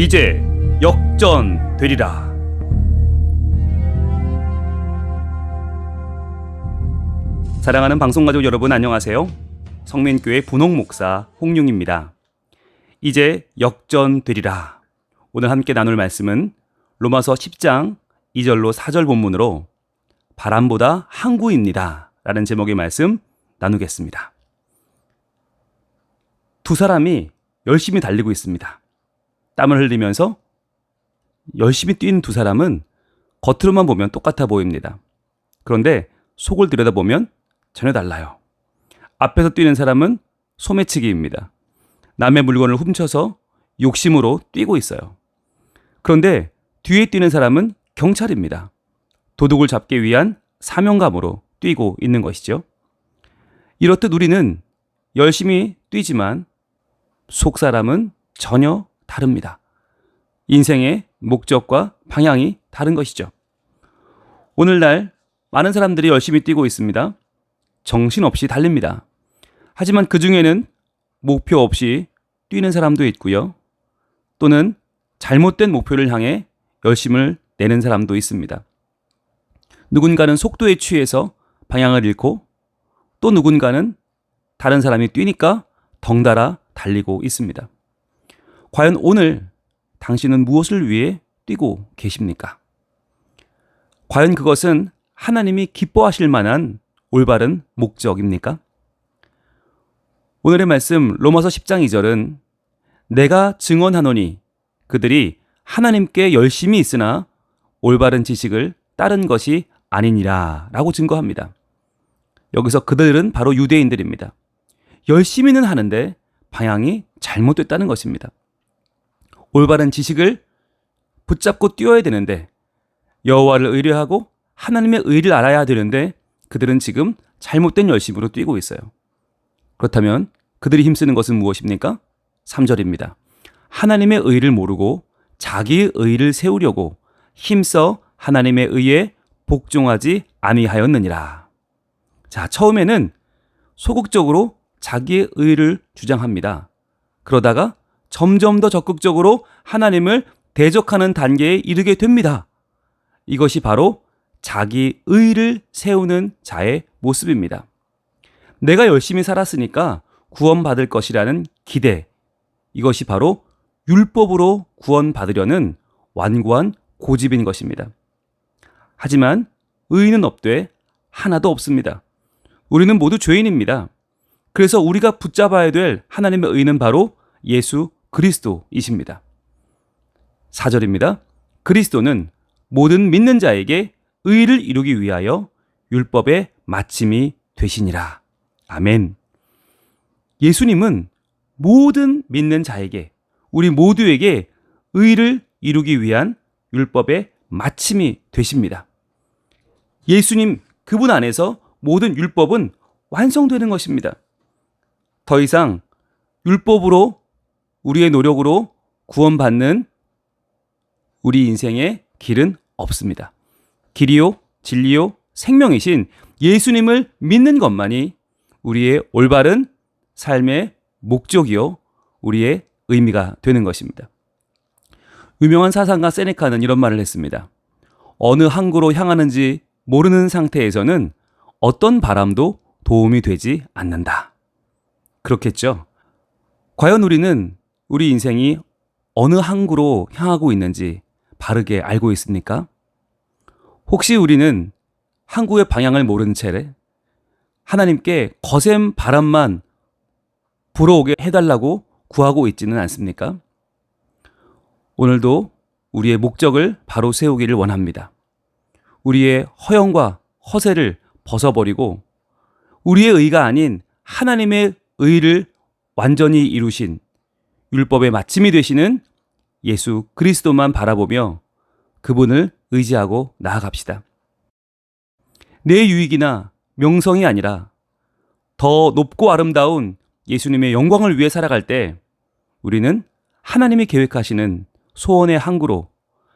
이제 역전되리라. 사랑하는 방송가족 여러분, 안녕하세요. 성민교회 분홍목사 홍룡입니다. 이제 역전되리라. 오늘 함께 나눌 말씀은 로마서 10장 2절로 4절 본문으로 바람보다 항구입니다 라는 제목의 말씀 나누겠습니다. 두 사람이 열심히 달리고 있습니다. 땀을 흘리면서 열심히 뛰는 두 사람은 겉으로만 보면 똑같아 보입니다. 그런데 속을 들여다보면 전혀 달라요. 앞에서 뛰는 사람은 소매치기입니다. 남의 물건을 훔쳐서 욕심으로 뛰고 있어요. 그런데 뒤에 뛰는 사람은 경찰입니다. 도둑을 잡기 위한 사명감으로 뛰고 있는 것이죠. 이렇듯 우리는 열심히 뛰지만 속 사람은 전혀 다릅니다. 인생의 목적과 방향이 다른 것이죠. 오늘날 많은 사람들이 열심히 뛰고 있습니다. 정신없이 달립니다. 하지만 그 중에는 목표 없이 뛰는 사람도 있고요. 또는 잘못된 목표를 향해 열심을 내는 사람도 있습니다. 누군가는 속도에 취해서 방향을 잃고 또 누군가는 다른 사람이 뛰니까 덩달아 달리고 있습니다. 과연 오늘 당신은 무엇을 위해 뛰고 계십니까? 과연 그것은 하나님이 기뻐하실 만한 올바른 목적입니까? 오늘의 말씀 로마서 10장 2절은 내가 증언하노니 그들이 하나님께 열심히 있으나 올바른 지식을 따른 것이 아니니라 라고 증거합니다. 여기서 그들은 바로 유대인들입니다. 열심히는 하는데 방향이 잘못됐다는 것입니다. 올바른 지식을 붙잡고 뛰어야 되는데 여호와를 의뢰하고 하나님의 의를 알아야 되는데 그들은 지금 잘못된 열심으로 뛰고 있어요. 그렇다면 그들이 힘쓰는 것은 무엇입니까? 3절입니다. 하나님의 의를 모르고 자기의 의를 세우려고 힘써 하나님의 의에 복종하지 아니하였느니라. 자, 처음에는 소극적으로 자기의 의를 주장합니다. 그러다가 점점 더 적극적으로 하나님을 대적하는 단계에 이르게 됩니다. 이것이 바로 자기 의를 세우는 자의 모습입니다. 내가 열심히 살았으니까 구원받을 것이라는 기대, 이것이 바로 율법으로 구원받으려는 완고한 고집인 것입니다. 하지만 의는 없되 하나도 없습니다. 우리는 모두 죄인입니다. 그래서 우리가 붙잡아야 될 하나님의 의는 바로 예수 그리스도이십니다. 4절입니다. 그리스도는 모든 믿는 자에게 의를 이루기 위하여 율법의 마침이 되시니라. 아멘. 예수님은 모든 믿는 자에게, 우리 모두에게 의를 이루기 위한 율법의 마침이 되십니다. 예수님 그분 안에서 모든 율법은 완성되는 것입니다. 더 이상 율법으로 우리의 노력으로 구원받는 우리 인생의 길은 없습니다. 길이요, 진리요, 생명이신 예수님을 믿는 것만이 우리의 올바른 삶의 목적이요, 우리의 의미가 되는 것입니다. 유명한 사상가 세네카는 이런 말을 했습니다. 어느 항구로 향하는지 모르는 상태에서는 어떤 바람도 도움이 되지 않는다. 그렇겠죠? 과연 우리는 우리 인생이 어느 항구로 향하고 있는지 바르게 알고 있습니까? 혹시 우리는 항구의 방향을 모르는 채 하나님께 거센 바람만 불어오게 해달라고 구하고 있지는 않습니까? 오늘도 우리의 목적을 바로 세우기를 원합니다. 우리의 허영과 허세를 벗어버리고 우리의 의가 아닌 하나님의 의를 완전히 이루신 율법의 마침이 되시는 예수 그리스도만 바라보며 그분을 의지하고 나아갑시다. 내 유익이나 명성이 아니라 더 높고 아름다운 예수님의 영광을 위해 살아갈 때 우리는 하나님이 계획하시는 소원의 항구로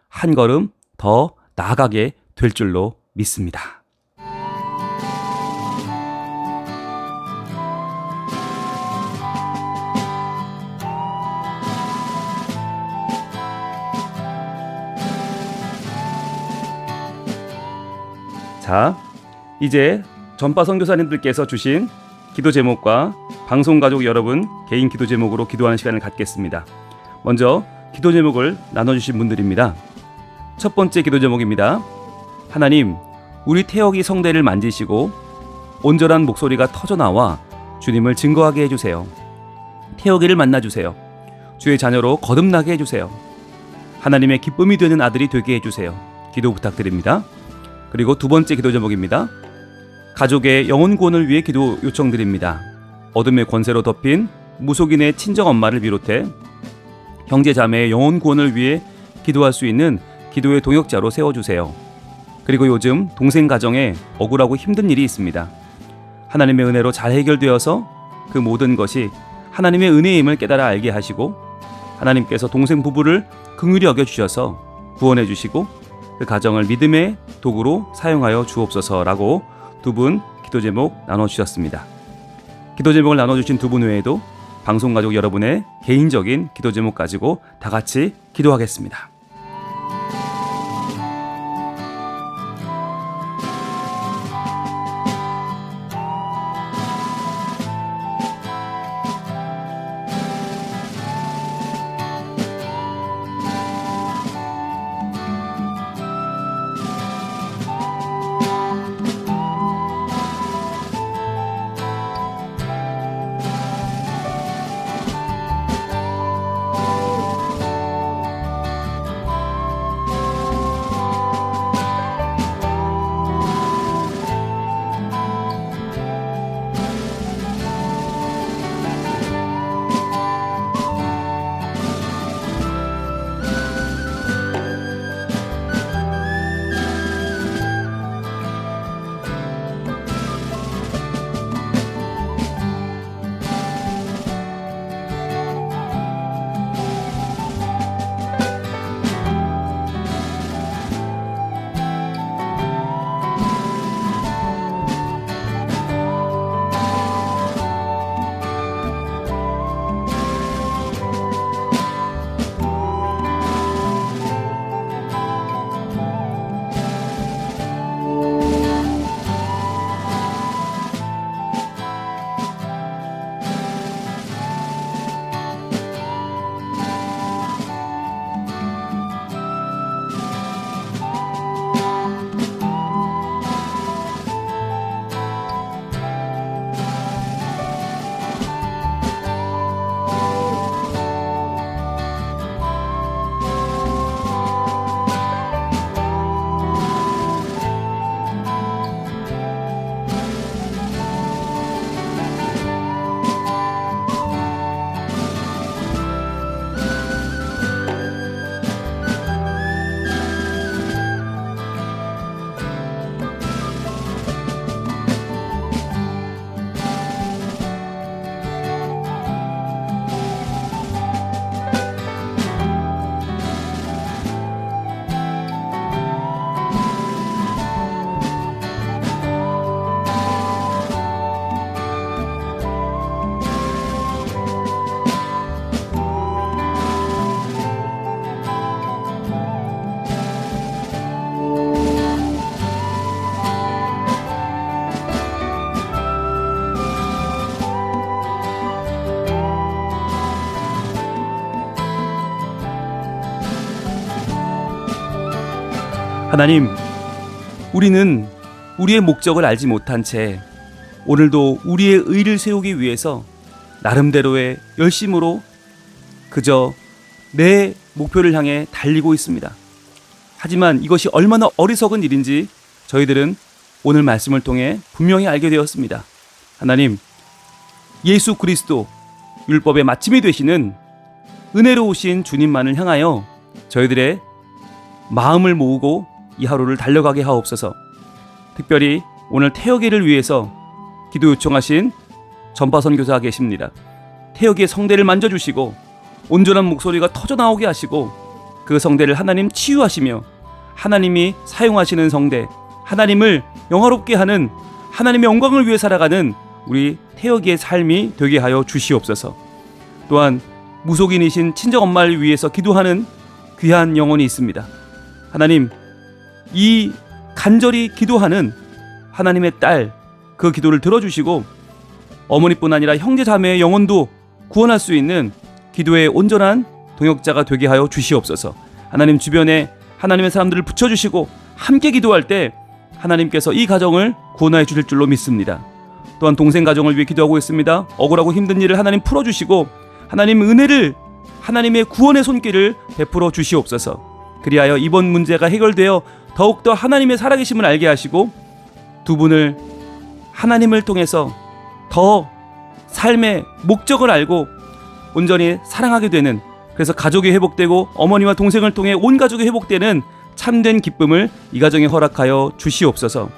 한 걸음 더 나아가게 될 줄로 믿습니다. 자, 이제 전파 선교사님들께서 주신 기도 제목과 방송 가족 여러분 개인 기도 제목으로 기도하는 시간을 갖겠습니다. 먼저 기도 제목을 나눠주신 분들입니다. 첫 번째 기도 제목입니다. 하나님, 우리 태혁이 성대를 만지시고 온전한 목소리가 터져나와 주님을 증거하게 해주세요. 태혁이를 만나주세요. 주의 자녀로 거듭나게 해주세요. 하나님의 기쁨이 되는 아들이 되게 해주세요. 기도 부탁드립니다. 그리고 두 번째 기도 제목입니다. 가족의 영혼 구원을 위해 기도 요청드립니다. 어둠의 권세로 덮인 무속인의 친정엄마를 비롯해 형제 자매의 영혼 구원을 위해 기도할 수 있는 기도의 동역자로 세워주세요. 그리고 요즘 동생 가정에 억울하고 힘든 일이 있습니다. 하나님의 은혜로 잘 해결되어서 그 모든 것이 하나님의 은혜임을 깨달아 알게 하시고 하나님께서 동생 부부를 긍휼히 여겨주셔서 구원해 주시고 그 가정을 믿음의 도구로 사용하여 주옵소서라고 두 분 기도 제목 나눠주셨습니다. 기도 제목을 나눠주신 두 분 외에도 방송가족 여러분의 개인적인 기도 제목 가지고 다 같이 기도하겠습니다. 하나님, 우리는 우리의 목적을 알지 못한 채 오늘도 우리의 의를 세우기 위해서 나름대로의 열심으로 그저 내 목표를 향해 달리고 있습니다. 하지만 이것이 얼마나 어리석은 일인지 저희들은 오늘 말씀을 통해 분명히 알게 되었습니다. 하나님, 예수 그리스도 율법의 마침이 되시는 은혜로우신 주님만을 향하여 저희들의 마음을 모으고 이 하루를 달려가게 하옵소서. 특별히 오늘 태혁이를 위해서 기도 요청하신 전파 선교사 계십니다. 태혁이의 성대를 만져주시고 온전한 목소리가 터져나오게 하시고 그 성대를 하나님 치유하시며 하나님이 사용하시는 성대, 하나님을 영화롭게 하는 하나님의 영광을 위해 살아가는 우리 태혁이의 삶이 되게 하여 주시옵소서. 또한 무속인이신 친정엄마를 위해서 기도하는 귀한 영혼이 있습니다. 하나님, 이 간절히 기도하는 하나님의 딸, 그 기도를 들어주시고 어머니뿐 아니라 형제 자매의 영혼도 구원할 수 있는 기도의 온전한 동역자가 되게 하여 주시옵소서. 하나님 주변에 하나님의 사람들을 붙여주시고 함께 기도할 때 하나님께서 이 가정을 구원하여 주실 줄로 믿습니다. 또한 동생 가정을 위해 기도하고 있습니다. 억울하고 힘든 일을 하나님 풀어주시고 하나님 은혜를, 하나님의 구원의 손길을 베풀어 주시옵소서. 그리하여 이번 문제가 해결되어 더욱더 하나님의 살아계심을 알게 하시고 두 분을 하나님을 통해서 더 삶의 목적을 알고 온전히 사랑하게 되는, 그래서 가족이 회복되고 어머니와 동생을 통해 온 가족이 회복되는 참된 기쁨을 이 가정에 허락하여 주시옵소서.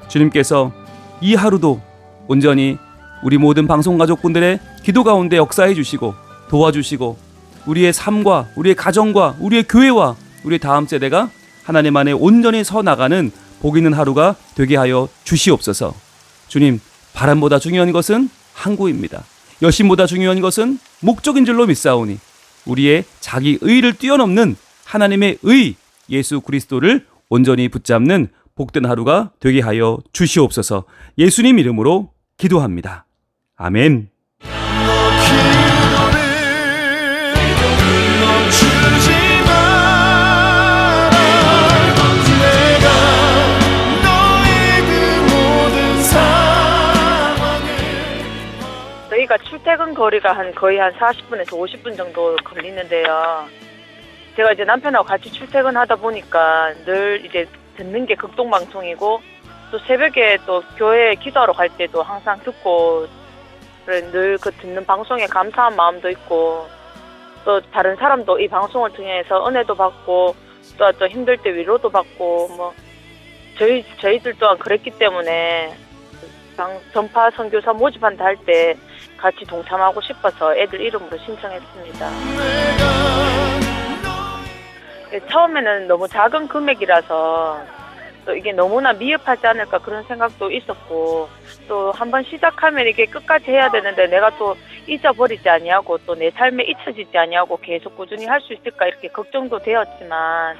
주님께서 이 하루도 온전히 우리 모든 방송가족분들의 기도 가운데 역사해 주시고 도와주시고 우리의 삶과 우리의 가정과 우리의 교회와 우리의 다음 세대가 하나님 안에 온전히 서 나가는 복 있는 하루가 되게 하여 주시옵소서. 주님, 바람보다 중요한 것은 항구입니다. 여신보다 중요한 것은 목적인 줄로 믿사오니 우리의 자기 의를 뛰어넘는 하나님의 의 예수 그리스도를 온전히 붙잡는 복된 하루가 되게 하여 주시옵소서. 예수님 이름으로 기도합니다. 아멘. 저희가 출퇴근 거리가 거의 한 40분에서 50분 정도 걸리는데요. 제가 이제 남편하고 같이 출퇴근하다 보니까 늘 이제 듣는 게 극동방송이고 또 새벽에 또 교회에 기도하러 갈 때도 항상 듣고 늘 그 듣는 방송에 감사한 마음도 있고 또 다른 사람도 이 방송을 통해서 은혜도 받고 또 힘들 때 위로도 받고 뭐 저희들 또한 그랬기 때문에 전파 선교사 모집한다 할 때 같이 동참하고 싶어서 애들 이름으로 신청했습니다. 처음에는 너무 작은 금액이라서 또 이게 너무나 미흡하지 않을까 그런 생각도 있었고 또 한번 시작하면 이게 끝까지 해야 되는데 내가 또 잊어버리지 아니하고 또 내 삶에 잊혀지지 아니하고 계속 꾸준히 할 수 있을까 이렇게 걱정도 되었지만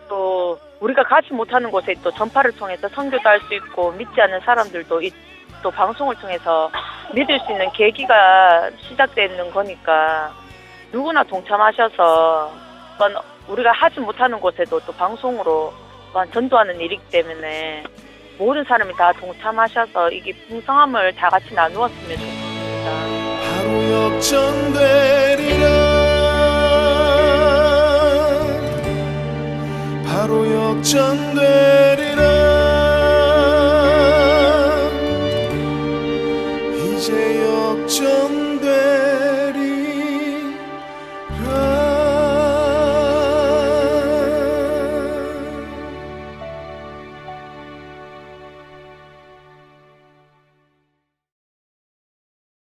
또 우리가 가지 못하는 곳에 또 전파를 통해서 선교도 할 수 있고 믿지 않는 사람들도 또 방송을 통해서 믿을 수 있는 계기가 시작되는 거니까 누구나 동참하셔서 우리가 하지 못하는 곳에도 또 방송으로 전도하는 일이기 때문에 모든 사람이 다 동참하셔서 이게 풍성함을 다 같이 나누었으면 좋겠습니다. 바로 역전되리라.